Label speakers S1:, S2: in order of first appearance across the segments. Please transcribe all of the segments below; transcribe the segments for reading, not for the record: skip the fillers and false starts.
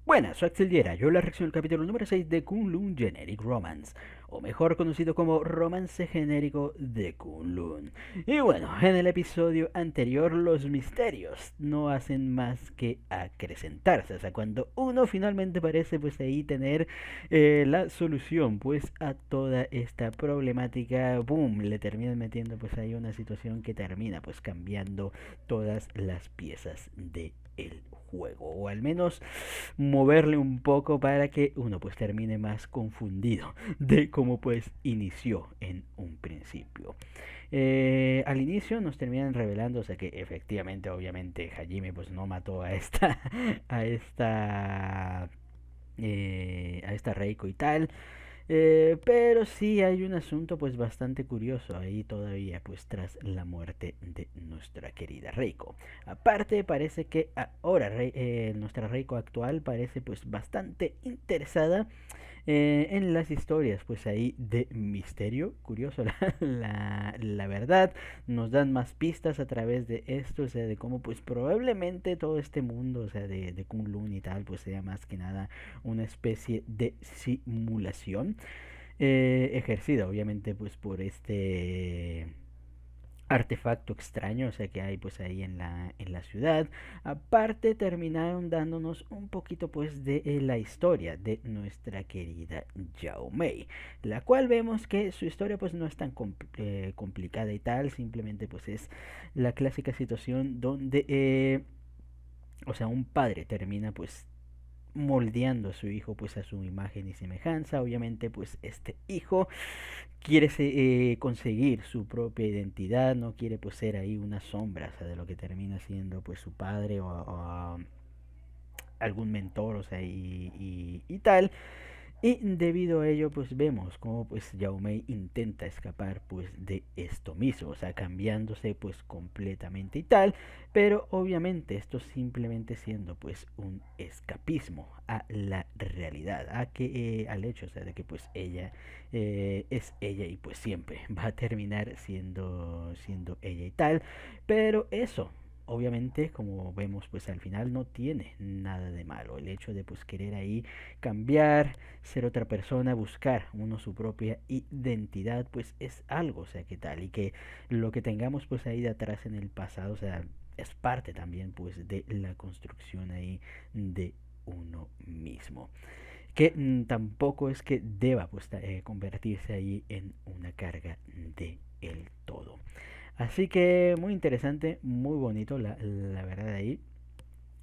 S1: Buenas, soy Axel Diera. Yo la reacción al capítulo número 6 de Kunlun Generic Romance, o mejor conocido como Romance Genérico de Kunlun. Y bueno, en el episodio anterior los misterios no hacen más que acrecentarse, o sea, cuando uno finalmente parece pues ahí tener la solución pues a toda esta problemática, boom, le terminan metiendo pues ahí una situación que termina pues cambiando todas las piezas de el juego, o al menos moverle un poco para que uno pues termine más confundido de cómo pues inició en un principio. Al inicio nos terminan revelando, o sea, que efectivamente, obviamente, Hajime pues no mató a esta, a esta, a esta Reiko y tal. Pero sí hay un asunto pues bastante curioso ahí todavía pues tras la muerte de nuestra querida Reiko. Aparte parece que ahora nuestra Reiko actual parece pues bastante interesada en las historias pues ahí de misterio. Curioso la verdad. Nos dan más pistas a través de esto, o sea, de cómo pues probablemente todo este mundo, o sea, de Kunlun y tal, pues sea más que nada una especie de simulación ejercida obviamente pues por este artefacto extraño, o sea, que hay pues ahí en la ciudad. Aparte terminaron dándonos un poquito pues de la historia de nuestra querida Yao Mei, la cual vemos que su historia pues no es tan complicada y tal, simplemente pues es la clásica situación donde o sea, un padre termina pues moldeando a su hijo pues a su imagen y semejanza. Obviamente pues este hijo quiere conseguir su propia identidad, no quiere pues ser ahí una sombra, o sea, de lo que termina siendo pues su padre o algún mentor, o sea, y tal. Y debido a ello, pues vemos cómo pues Yao Mei intenta escapar pues de esto mismo, o sea, cambiándose pues completamente y tal, pero obviamente esto simplemente siendo pues un escapismo a la realidad, a que al hecho, o sea, de que pues ella es ella y pues siempre va a terminar siendo ella y tal, pero eso obviamente como vemos pues al final no tiene nada de malo el hecho de pues querer ahí cambiar, ser otra persona, buscar uno su propia identidad, pues es algo, o sea, que tal, y que lo que tengamos pues ahí de atrás en el pasado, o sea, es parte también pues de la construcción ahí de uno mismo. Que tampoco es que deba pues convertirse ahí en una carga de el todo. Así que muy interesante, muy bonito la verdad ahí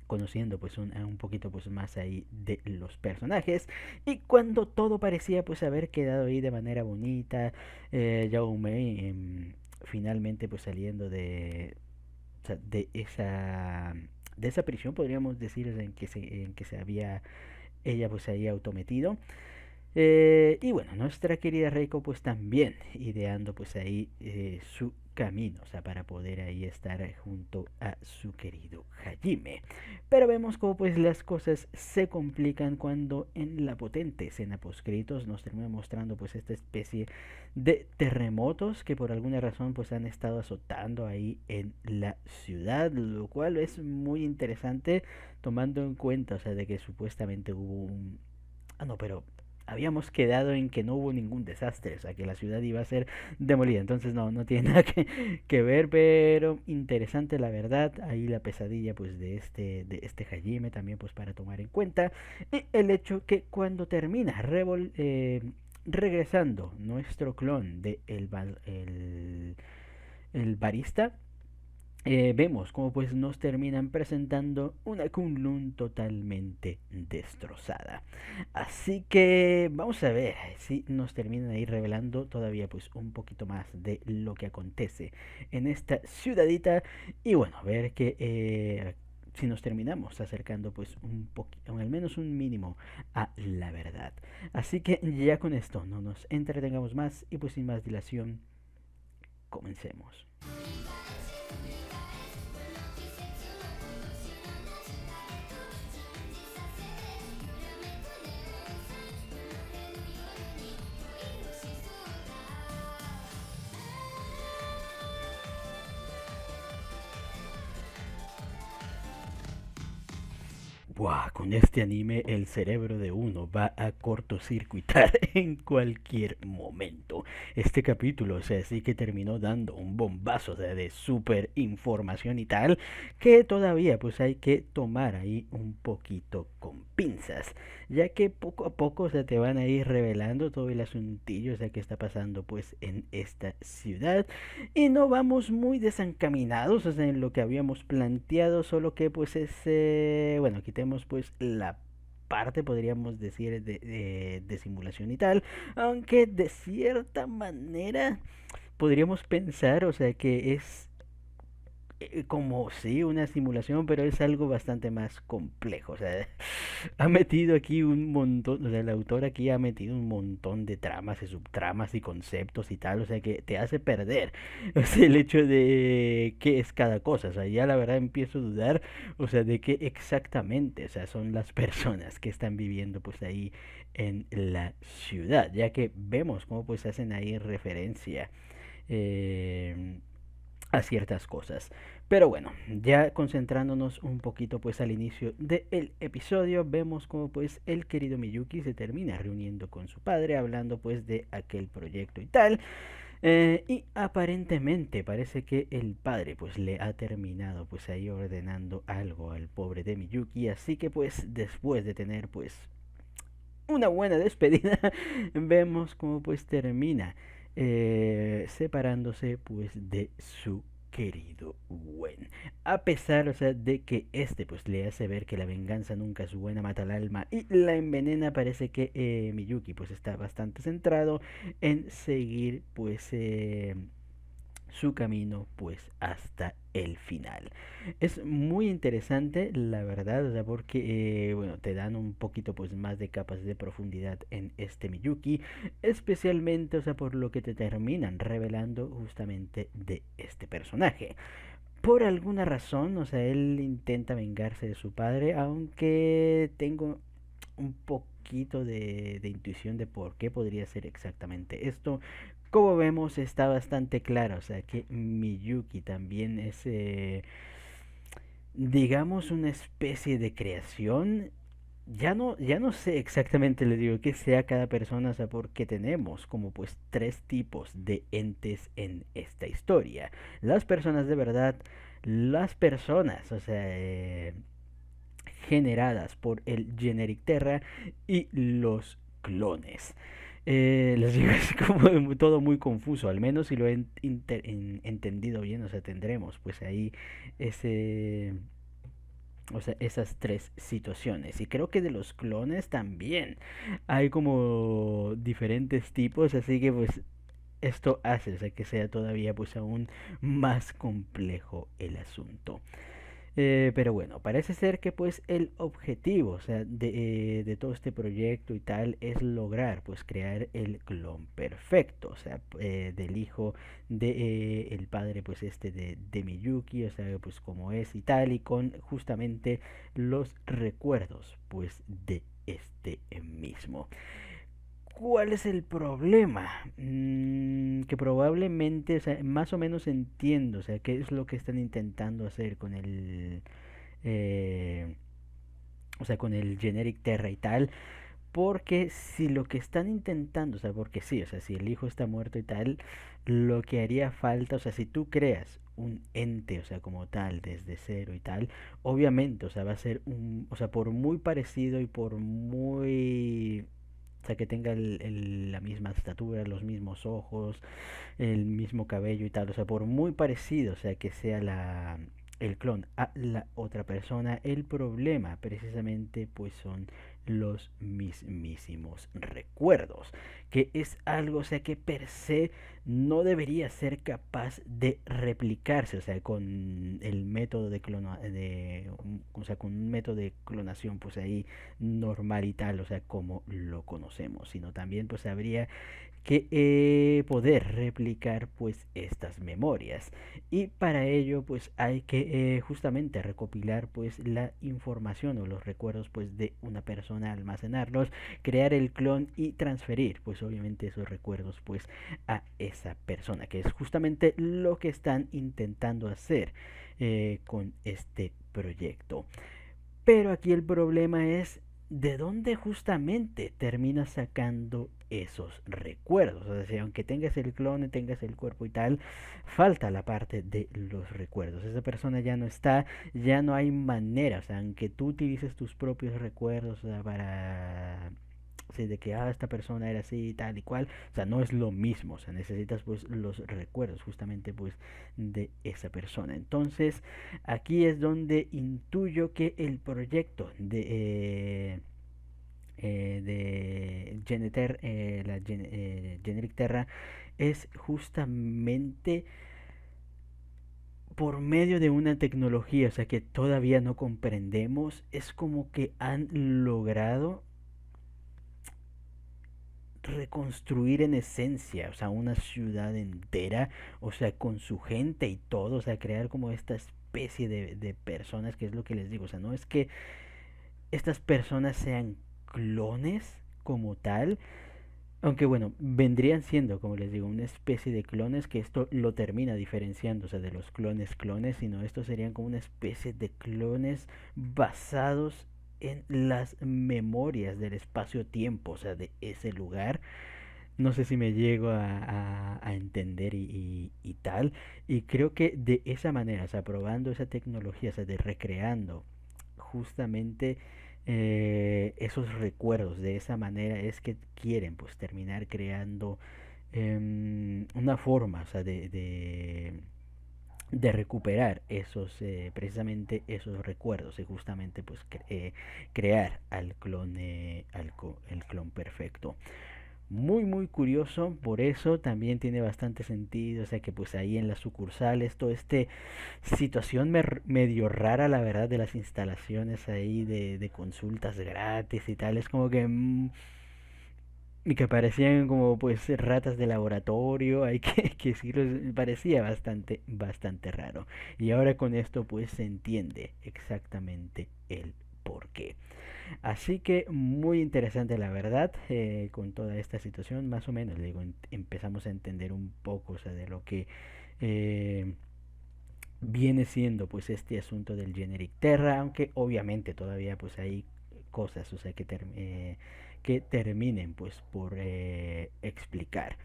S1: conociendo pues un poquito pues más ahí de los personajes y cuando todo parecía pues haber quedado ahí de manera bonita, Yao Mei finalmente pues saliendo o sea, de esa prisión podríamos decir en que se había ella pues ahí autometido, y bueno, nuestra querida Reiko pues también ideando pues ahí su camino, o sea, para poder ahí estar junto a su querido Hajime. Pero vemos cómo pues las cosas se complican cuando en la potente escena postcritos nos termina mostrando pues esta especie de terremotos que por alguna razón pues han estado azotando ahí en la ciudad, lo cual es muy interesante tomando en cuenta, o sea, de que supuestamente hubo un... Ah, no, pero habíamos quedado en que no hubo ningún desastre, o sea, que la ciudad iba a ser demolida. Entonces no, no tiene nada que ver, pero interesante la verdad. Ahí la pesadilla pues de este Hajime también pues para tomar en cuenta. Y el hecho que cuando termina regresando nuestro clon de el barista, vemos como pues nos terminan presentando una Kunlun totalmente destrozada. Así que vamos a ver si nos terminan ahí revelando todavía pues un poquito más de lo que acontece en esta ciudadita y bueno, ver que si nos terminamos acercando pues un poquito, al menos un mínimo a la verdad. Así que ya con esto no nos entretengamos más y pues sin más dilación, comencemos. Buah, con este anime el cerebro de uno va a cortocircuitar en cualquier momento. Este capítulo, o sea, sí que terminó dando un bombazo, o sea, de super información y tal, que todavía pues hay que tomar ahí un poquito con pinzas, ya que poco a poco, o sea, te van a ir revelando todo el asuntillo, o sea, que está pasando pues en esta ciudad y no vamos muy desencaminados, o sea, en lo que habíamos planteado, solo que pues bueno, quitemos pues la parte, podríamos decir, de simulación y tal, aunque de cierta manera podríamos pensar, o sea, que es como sí, una simulación, pero es algo bastante más complejo. O sea, ha metido aquí un montón, o sea, el autor aquí ha metido un montón de tramas y subtramas y conceptos y tal, o sea, que te hace perder, o sea, el hecho de qué es cada cosa. O sea, ya la verdad empiezo a dudar, o sea, de qué exactamente, o sea, son las personas que están viviendo pues ahí en la ciudad, ya que vemos cómo pues hacen ahí referencia. Eh, a ciertas cosas. Pero bueno, ya concentrándonos un poquito pues al inicio del episodio, vemos como pues el querido Miyuki se termina reuniendo con su padre, hablando pues de aquel proyecto y tal. Y aparentemente parece que el padre pues le ha terminado pues ahí ordenando algo al pobre de Miyuki, así que pues después de tener pues una buena despedida, vemos cómo pues termina separándose pues de su querido Gwen. A pesar, o sea, de que este pues le hace ver que la venganza nunca es buena, mata al alma y la envenena, parece que Miyuki pues está bastante centrado en seguir pues su camino pues hasta el final. Es muy interesante la verdad, o sea, porque bueno, te dan un poquito pues más de capas de profundidad en este Miyuki, especialmente, o sea, por lo que te terminan revelando justamente de este personaje. Por alguna razón, o sea, él intenta vengarse de su padre, aunque tengo un poquito de intuición de por qué podría ser exactamente esto. Como vemos, está bastante claro, o sea, que Miyuki también es, digamos, una especie de creación. Ya no sé exactamente, le digo, que sea cada persona, o sea, porque tenemos como pues tres tipos de entes en esta historia. Las personas de verdad, las personas, o sea, generadas por el Generic Terra y los clones. Les digo, es como todo muy confuso, al menos si lo he entendido bien, o sea, tendremos pues ahí ese, o sea, esas tres situaciones. Y creo que de los clones también hay como diferentes tipos, así que pues esto hace, o sea, que sea todavía pues aún más complejo el asunto. Pero bueno, parece ser que pues el objetivo, o sea, de todo este proyecto y tal es lograr pues crear el clon perfecto, o sea, del hijo de el padre pues este de Miyuki, o sea, pues como es y tal, y con justamente los recuerdos pues de este mismo. ¿Cuál es el problema? Que probablemente, o sea, más o menos entiendo, o sea, qué es lo que están intentando hacer con eh, o sea, con el Generic Terra y tal, porque si lo que están intentando, o sea, porque sí, o sea, si el hijo está muerto y tal, lo que haría falta, o sea, si tú creas un ente, o sea, como tal, desde cero y tal, obviamente, o sea, va a ser o sea, por muy parecido y por muy, o sea, que tenga la misma estatura, los mismos ojos, el mismo cabello y tal, o sea, por muy parecido, o sea, que sea el clon a la otra persona, el problema precisamente pues son los mismísimos recuerdos, que es algo, o sea, que per se no debería ser capaz de replicarse, o sea, con el método o sea, con un método de clonación pues ahí normal y tal, o sea, como lo conocemos, sino también pues habría que poder replicar pues estas memorias, y para ello pues hay que justamente recopilar pues la información o los recuerdos pues de una persona, almacenarlos, crear el clon y transferir pues obviamente esos recuerdos pues a esa persona, que es justamente lo que están intentando hacer con este proyecto. Pero aquí el problema es de dónde justamente terminas sacando esos recuerdos. O sea, si aunque tengas el clon, tengas el cuerpo y tal, falta la parte de los recuerdos. Esa persona ya no está, ya no hay manera. O sea, aunque tú utilices tus propios recuerdos, o sea, para sí, de que esta persona era así tal y cual, o sea, no es lo mismo, o sea, necesitas pues los recuerdos justamente pues de esa persona. Entonces, aquí es donde intuyo que el proyecto de Generic Terra es justamente por medio de una tecnología, o sea, que todavía no comprendemos, es como que han logrado reconstruir en esencia, o sea, una ciudad entera, o sea, con su gente y todo, o sea, crear como esta especie de personas, que es lo que les digo, o sea, no es que estas personas sean clones como tal, aunque bueno, vendrían siendo, como les digo, una especie de clones que esto lo termina diferenciando, o sea, de los clones clones, sino estos serían como una especie de clones basados en las memorias del espacio-tiempo, o sea, de ese lugar. No sé si me llego a entender y tal. Y creo que de esa manera, o sea, probando esa tecnología, o sea, de recreando justamente esos recuerdos, de esa manera es que quieren pues terminar creando una forma, o sea, de recuperar esos precisamente esos recuerdos y justamente pues crear al clon el clon perfecto. Muy muy curioso, por eso también tiene bastante sentido, o sea que pues ahí en las sucursales toda esta situación medio rara la verdad de las instalaciones ahí de consultas gratis y tal, es como que y que parecían como pues ratas de laboratorio, hay que decirlo, parecía bastante raro. Y ahora con esto pues se entiende exactamente el porqué. Así que muy interesante la verdad, con toda esta situación, más o menos, le digo, empezamos a entender un poco, o sea, de lo que eh, viene siendo pues este asunto del Generic Terra, aunque obviamente todavía pues hay cosas, o sea, que terminen pues por explicar.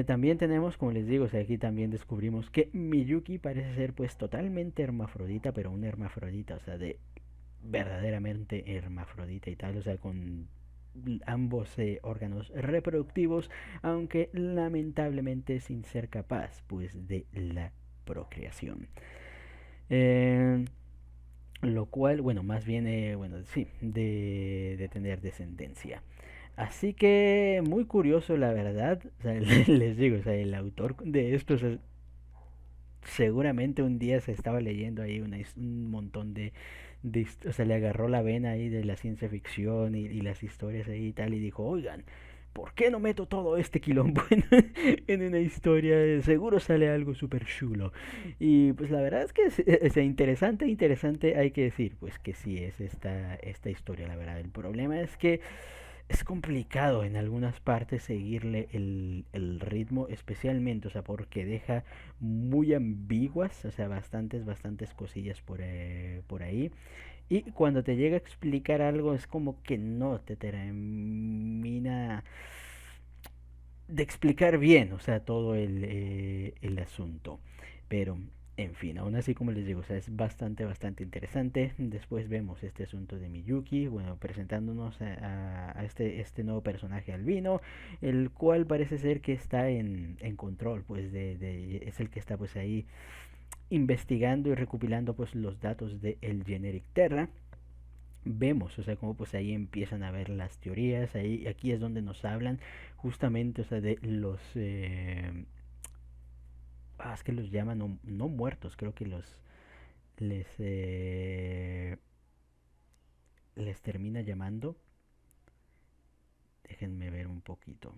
S1: También tenemos, como les digo, o sea, aquí también descubrimos que Miyuki parece ser pues totalmente hermafrodita, pero una hermafrodita, o sea, de verdaderamente hermafrodita y tal, o sea, con ambos órganos reproductivos, aunque lamentablemente sin ser capaz pues de la procreación. Eh, lo cual, bueno, más bien, bueno, sí, de tener descendencia. Así que muy curioso la verdad, o sea, les digo, o sea, el autor de esto, o sea, seguramente un día se estaba leyendo ahí un montón o sea, le agarró la vena ahí de la ciencia ficción y las historias ahí y tal y dijo, oigan, ¿por qué no meto todo este quilombo en una historia? Seguro sale algo súper chulo. Y pues la verdad es que es interesante, interesante, hay que decir, pues que sí es esta historia, la verdad. El problema es que es complicado en algunas partes seguirle el ritmo, especialmente, o sea, porque deja muy ambiguas, o sea, bastantes cosillas por ahí. Y cuando te llega a explicar algo, es como que no te termina de explicar bien, o sea, todo el asunto. Pero, en fin, aún así, como les digo, o sea, es bastante interesante. Después vemos este asunto de Miyuki, bueno, presentándonos a este nuevo personaje albino, el cual parece ser que está en control, pues, es el que está, pues, ahí investigando y recopilando, pues, los datos de el Generic Terra. Vemos, o sea, como pues ahí empiezan a ver las teorías, ahí aquí es donde nos hablan justamente, o sea, de los es que los llaman no muertos, creo que los les les termina llamando, déjenme ver un poquito.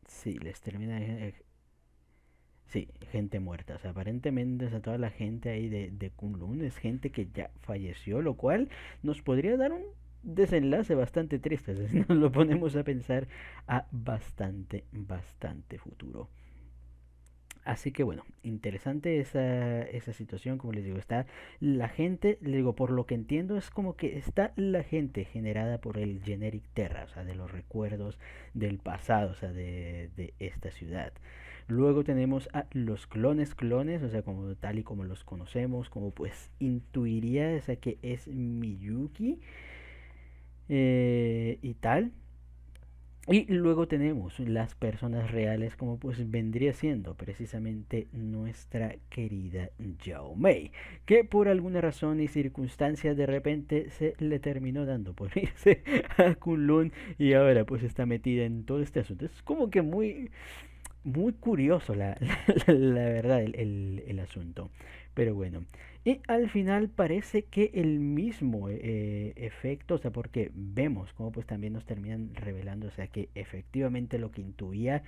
S1: Sí, les termina sí, gente muerta, o sea, aparentemente, o sea, toda la gente ahí de Kunlun es gente que ya falleció, lo cual nos podría dar un desenlace bastante triste, o sea, si nos lo ponemos a pensar a bastante futuro. Así que bueno, interesante esa situación, como les digo, está la gente, les digo, por lo que entiendo es como que está la gente generada por el Generic Terra, o sea, de los recuerdos del pasado, o sea, de esta ciudad. Luego tenemos a los clones, o sea, como tal y como los conocemos, como pues intuiría, o sea, que es Miyuki y tal. Y luego tenemos las personas reales como pues vendría siendo precisamente nuestra querida Yao Mei, que por alguna razón y circunstancia de repente se le terminó dando por irse a Kunlun y ahora pues está metida en todo este asunto. Es como que muy curioso la verdad el asunto. Pero bueno. Y al final parece que el mismo efecto, o sea, porque vemos como pues también nos terminan revelando, o sea, que efectivamente lo que intuía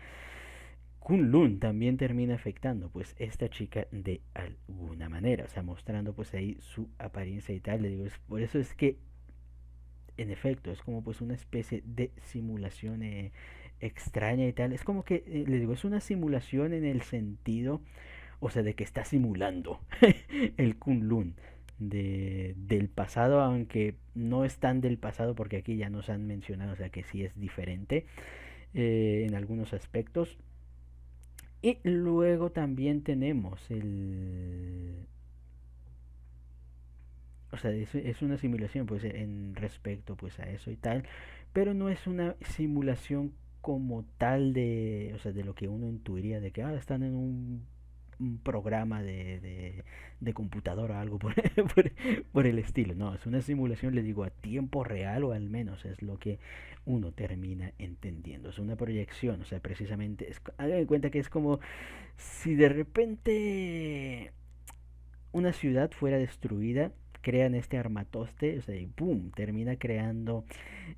S1: Kunlun también termina afectando pues esta chica de alguna manera, o sea, mostrando pues ahí su apariencia y tal. Le digo, por eso es que en efecto es como pues una especie de simulación extraña y tal. Es como que, les digo, es una simulación en el sentido, o sea, de que está simulando el Kunlun del pasado, aunque no es tan del pasado porque aquí ya nos han mencionado, o sea, que sí es diferente en algunos aspectos. Y luego también tenemos o sea, es una simulación pues en respecto pues a eso y tal, pero no es una simulación como tal de, o sea, de lo que uno intuiría de que están en un programa de computadora o algo por, por el estilo. No, es una simulación, le digo, a tiempo real o al menos es lo que uno termina entendiendo. Es una proyección, o sea, precisamente, hagan en cuenta que es como si de repente una ciudad fuera destruida, crean este armatoste, o sea, y boom, termina creando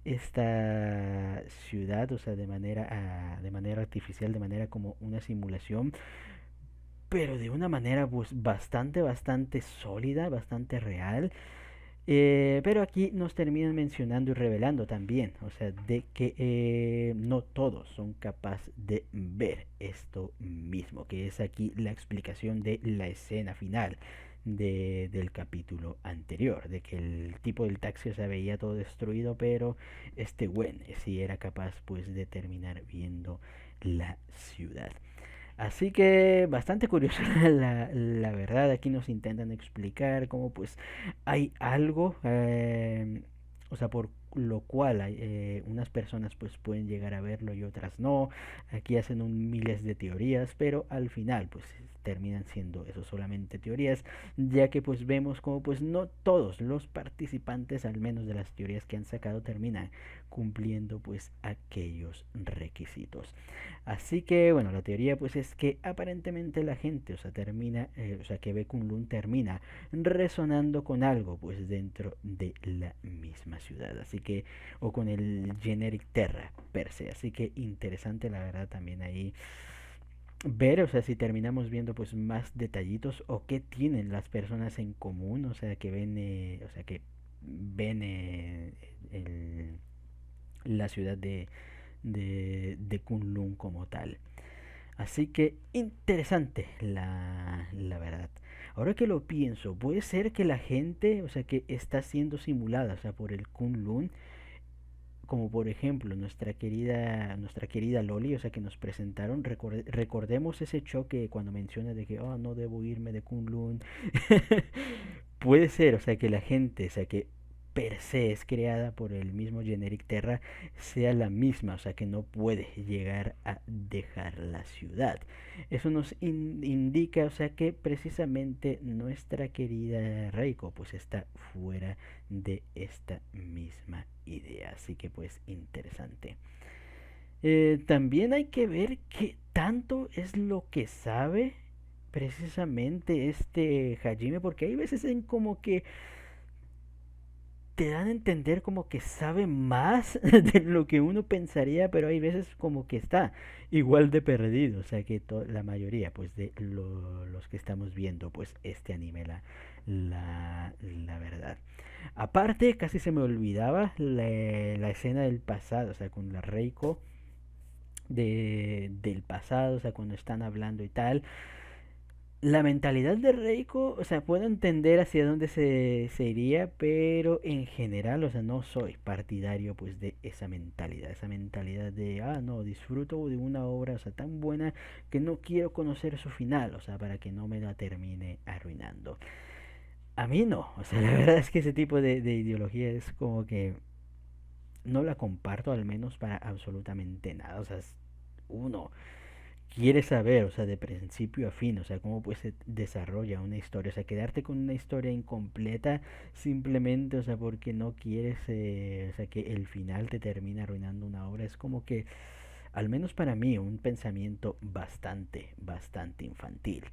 S1: esta ciudad, o sea, de manera artificial, de manera como una simulación, pero de una manera pues bastante sólida, bastante real. Pero aquí nos terminan mencionando y revelando también, o sea, de que no todos son capaces de ver esto mismo, que es aquí la explicación de la escena final del capítulo anterior, de que el tipo del taxi se veía todo destruido, pero este Gwen sí era capaz pues de terminar viendo la ciudad. Así que bastante curioso la verdad, aquí nos intentan explicar cómo pues hay algo, o sea, por lo cual unas personas pues pueden llegar a verlo y otras no. Aquí hacen miles de teorías, pero al final pues terminan siendo eso solamente teorías, ya que pues vemos como pues no todos los participantes, al menos de las teorías que han sacado, terminan cumpliendo pues aquellos requisitos. Así que bueno, la teoría pues es que aparentemente la gente, o sea, o sea, que ve Kunlun termina resonando con algo pues dentro de la misma ciudad, así que, o con el Generic Terra per se, así que interesante la verdad también ahí ver, o sea, si terminamos viendo pues más detallitos o qué tienen las personas en común, o sea, que ven, o sea, que ven la ciudad de Kunlun como tal. Así que interesante la verdad. Ahora que lo pienso, puede ser que la gente, o sea, que está siendo simulada, o sea, por el Kunlun, como por ejemplo nuestra querida Loli, o sea, que nos presentaron, recordemos ese choque cuando menciona de que, no debo irme de Kunlun. Puede ser, o sea, que la gente, o sea, que per se es creada por el mismo Generic Terra, sea la misma, o sea, que no puede llegar a dejar la ciudad. Eso nos indica, o sea, que precisamente nuestra querida Reiko, pues está fuera de esta misma idea. Así que, pues, interesante. También hay que ver qué tanto es lo que sabe precisamente este Hajime, porque hay veces en como que te dan a entender como que sabe más de lo que uno pensaría, pero hay veces como que está igual de perdido, o sea que la mayoría pues de los que estamos viendo pues este anime, la verdad. Aparte, casi se me olvidaba la escena del pasado, o sea, con la Reiko del pasado, o sea, cuando están hablando y tal. La mentalidad de Reiko, o sea, puedo entender hacia dónde se iría, pero en general, o sea, no soy partidario pues de esa mentalidad de, no, disfruto de una obra, o sea, tan buena que no quiero conocer su final, o sea, para que no me la termine arruinando. A mí no, o sea, la verdad es que ese tipo de ideología es como que no la comparto al menos para absolutamente nada, o sea, uno quiere saber, o sea, de principio a fin, o sea, cómo pues se desarrolla una historia, o sea, quedarte con una historia incompleta simplemente, o sea, porque no quieres, o sea, que el final te termine arruinando una obra, es como que, al menos para mí, un pensamiento bastante infantil.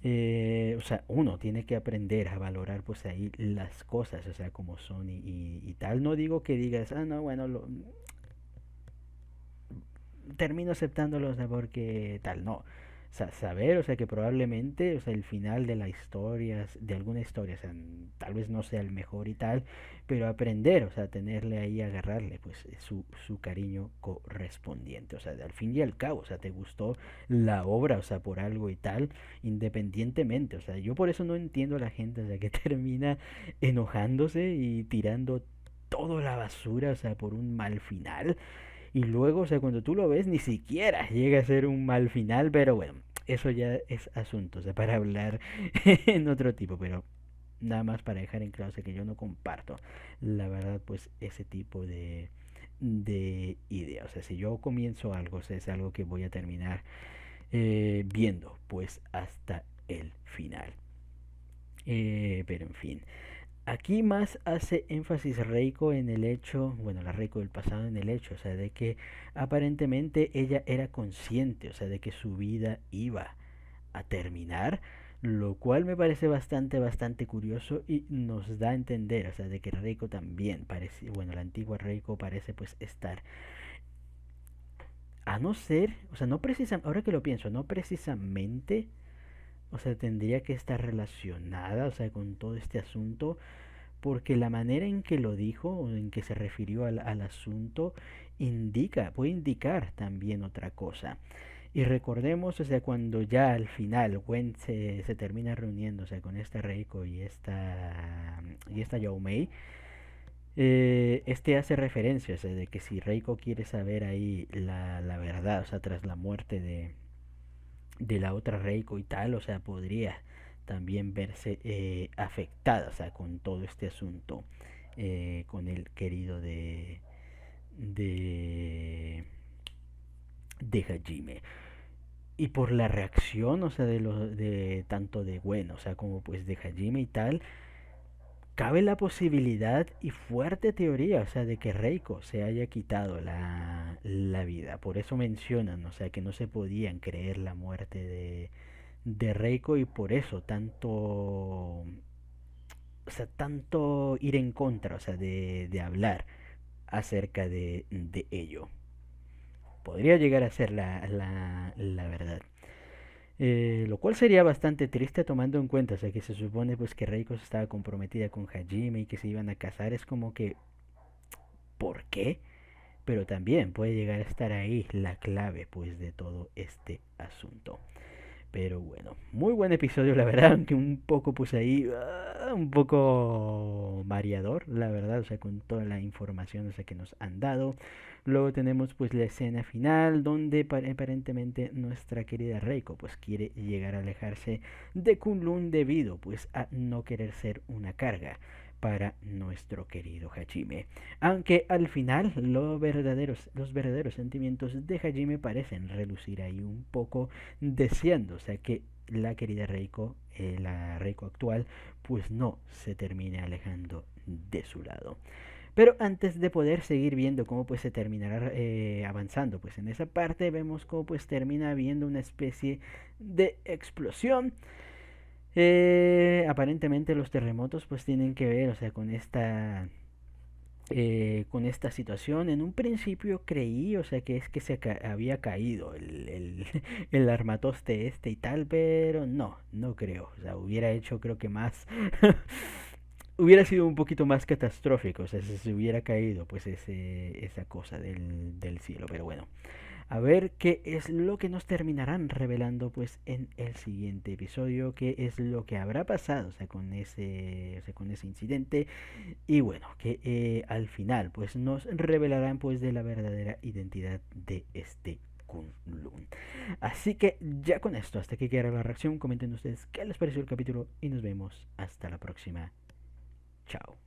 S1: O sea, uno tiene que aprender a valorar pues ahí las cosas, o sea, como son y tal. No digo que digas, no, bueno, termino aceptándolo, o sea, porque tal, no. O sea, saber, o sea, que probablemente, o sea, el final de la historia, de alguna historia, o sea, tal vez no sea el mejor y tal, pero aprender, o sea, tenerle ahí, agarrarle, pues, su cariño correspondiente, o sea, al fin y al cabo, o sea, te gustó la obra, o sea, por algo y tal, independientemente, o sea, yo por eso no entiendo a la gente, o sea, que termina enojándose y tirando toda la basura, o sea, por un mal final. Y luego, o sea, cuando tú lo ves, ni siquiera llega a ser un mal final, pero bueno, eso ya es asunto, o sea, para hablar en otro tipo, pero nada más para dejar en claro, o sea, que yo no comparto, la verdad, pues ese tipo de idea. O sea, si yo comienzo algo, o sea, es algo que voy a terminar viendo, pues hasta el final. Pero en fin. Aquí más hace énfasis Reiko en el hecho, bueno, la Reiko del pasado en el hecho, o sea, de que aparentemente ella era consciente, o sea, de que su vida iba a terminar, lo cual me parece bastante curioso y nos da a entender, o sea, de que Reiko también parece, bueno, la antigua Reiko parece pues estar, a no ser, o sea, no precisamente, ahora que lo pienso, no precisamente, o sea, tendría que estar relacionada, o sea, con todo este asunto, porque la manera en que lo dijo o en que se refirió al asunto puede indicar también otra cosa. Y recordemos, o sea, cuando ya al final Gwen se termina reuniendo, o sea, con esta Reiko y esta Yao Mei, este hace referencia, o sea, de que si Reiko quiere saber ahí la verdad, o sea, tras la muerte de la otra Reiko y tal, o sea, podría también verse afectada, o sea, con todo este asunto, con el querido de, de Hajime. Y por la reacción, o sea, de tanto de Gwen, o sea, como pues de Hajime y tal, cabe la posibilidad y fuerte teoría, o sea, de que Reiko se haya quitado la vida. Por eso mencionan, o sea, que no se podían creer la muerte de Reiko y por eso tanto ir en contra, o sea, de hablar acerca de ello. Podría llegar a ser la verdad. Lo cual sería bastante triste tomando en cuenta, o sea, que se supone pues que Reiko estaba comprometida con Hajime y que se iban a casar, es como que, ¿por qué? Pero también puede llegar a estar ahí la clave pues de todo este asunto. Pero bueno, muy buen episodio, la verdad, aunque un poco pues ahí, un poco mareador, la verdad, o sea, con toda la información, o sea, que nos han dado. Luego tenemos pues la escena final donde aparentemente nuestra querida Reiko pues quiere llegar a alejarse de Kunlun debido pues a no querer ser una carga para nuestro querido Hajime. Aunque al final los verdaderos sentimientos de Hajime parecen relucir ahí un poco, deseando, o sea, que la querida Reiko, la Reiko actual, pues no se termine alejando de su lado. Pero antes de poder seguir viendo cómo pues se terminará avanzando pues en esa parte, vemos cómo pues termina habiendo una especie de explosión. Aparentemente los terremotos pues tienen que ver, o sea, con esta situación. En un principio creí, o sea, que es que había caído el armatoste este y tal, pero no creo. O sea, hubiera hecho creo que más, hubiera sido un poquito más catastrófico, o sea, si se hubiera caído pues esa cosa del cielo, pero bueno. A ver qué es lo que nos terminarán revelando pues en el siguiente episodio, qué es lo que habrá pasado, con ese incidente. Y bueno, que al final pues nos revelarán pues de la verdadera identidad de este Kunlun. Así que ya con esto, hasta aquí queda la reacción. Comenten ustedes qué les pareció el capítulo y nos vemos hasta la próxima. Chao.